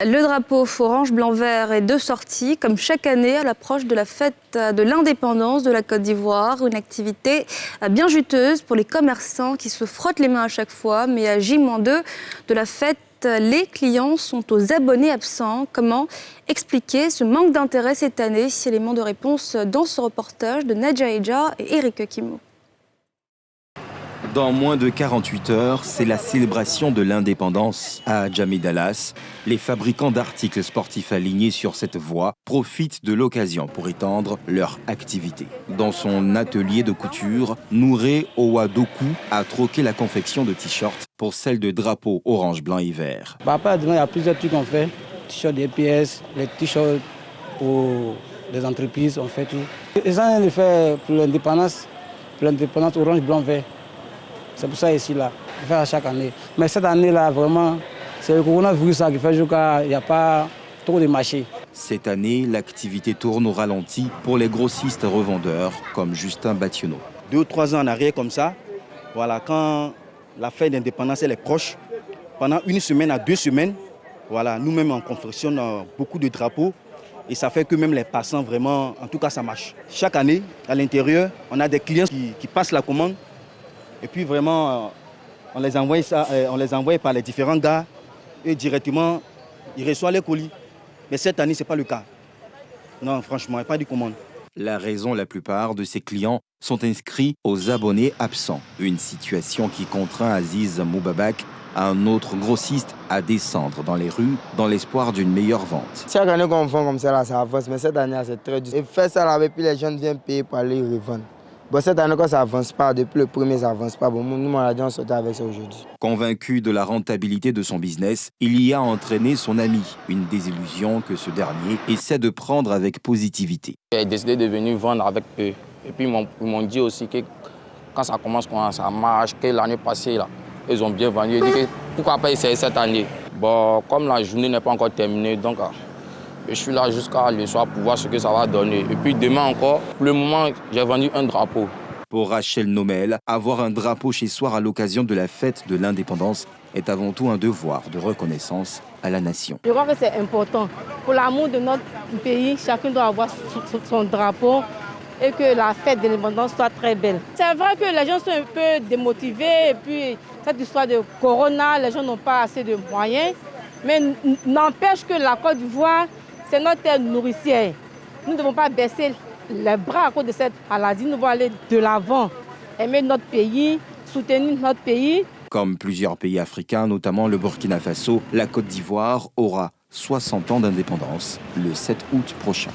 Le drapeau orange, blanc, vert est de sortie, comme chaque année à l'approche de la fête de l'indépendance de la Côte d'Ivoire. Une activité bien juteuse pour les commerçants qui se frottent les mains à chaque fois. Mais à J-2 de la fête, les clients sont aux abonnés absents. Comment expliquer ce manque d'intérêt cette année? Élément de réponse dans ce reportage de Nadja Eja et Eric Kimo. Dans moins de 48 heures, c'est la célébration de l'indépendance à Djamé-Dallas. Les fabricants d'articles sportifs alignés sur cette voie profitent de l'occasion pour étendre leur activité. Dans son atelier de couture, Nouré Owadoku a troqué la confection de t-shirts pour celle de drapeaux orange, blanc et vert. Après, il y a plusieurs trucs qu'on fait. T-shirts des PS, les t-shirts pour les entreprises, on fait tout. Et ça, on le fait pour l'indépendance orange, blanc, vert. C'est pour ça ici, là, on fait à chaque année. Mais cette année-là, vraiment, c'est le coronavirus qui fait qu'il n'y a pas trop de marché. Cette année, l'activité tourne au ralenti pour les grossistes revendeurs comme Justin Bationneau. 2 ou 3 ans en arrière comme ça, voilà, quand la fête d'indépendance est proche, pendant 1 semaine à 2 semaines, voilà, nous-mêmes on confectionne beaucoup de drapeaux et ça fait que même les passants, vraiment, en tout cas ça marche. Chaque année, à l'intérieur, on a des clients qui passent la commande. Et puis vraiment, on les envoie par les différents gars et directement, ils reçoivent les colis. Mais cette année, ce n'est pas le cas. Non, franchement, il n'y a pas de commande. La raison, la plupart de ces clients sont inscrits aux abonnés absents. Une situation qui contraint Aziz Moubabak, un autre grossiste, à descendre dans les rues dans l'espoir d'une meilleure vente. Chaque année qu'on fait comme ça, là, ça avance. Mais cette année, c'est très dur. Et faire ça là, et puis les gens viennent payer pour aller revendre. Bon, cette année, quand ça avance pas, depuis le premier, ça avance pas. Bon, nous, on a dit on sortait avec ça aujourd'hui. Convaincu de la rentabilité de son business, il y a entraîné son ami. Une désillusion que ce dernier essaie de prendre avec positivité. J'ai décidé de venir vendre avec eux. Et puis, ils m'ont dit aussi que quand ça commence, quand ça marche, que l'année passée, là, ils ont bien vendu. Ils ont dit que pourquoi pas essayer cette année. Bon, comme la journée n'est pas encore terminée, donc je suis là jusqu'à le soir pour voir ce que ça va donner. Et puis demain encore, pour le moment, j'ai vendu un drapeau. Pour Rachel Nomel, avoir un drapeau chez soi à l'occasion de la fête de l'indépendance est avant tout un devoir de reconnaissance à la nation. Je crois que c'est important. Pour l'amour de notre pays, chacun doit avoir son drapeau et que la fête de l'indépendance soit très belle. C'est vrai que les gens sont un peu démotivés et puis cette histoire de corona, les gens n'ont pas assez de moyens. Mais n'empêche que la Côte d'Ivoire, c'est notre terre nourricière. Nous ne devons pas baisser les bras à cause de cette maladie. Nous devons aller de l'avant, aimer notre pays, soutenir notre pays. Comme plusieurs pays africains, notamment le Burkina Faso, la Côte d'Ivoire aura 60 ans d'indépendance le 7 août prochain.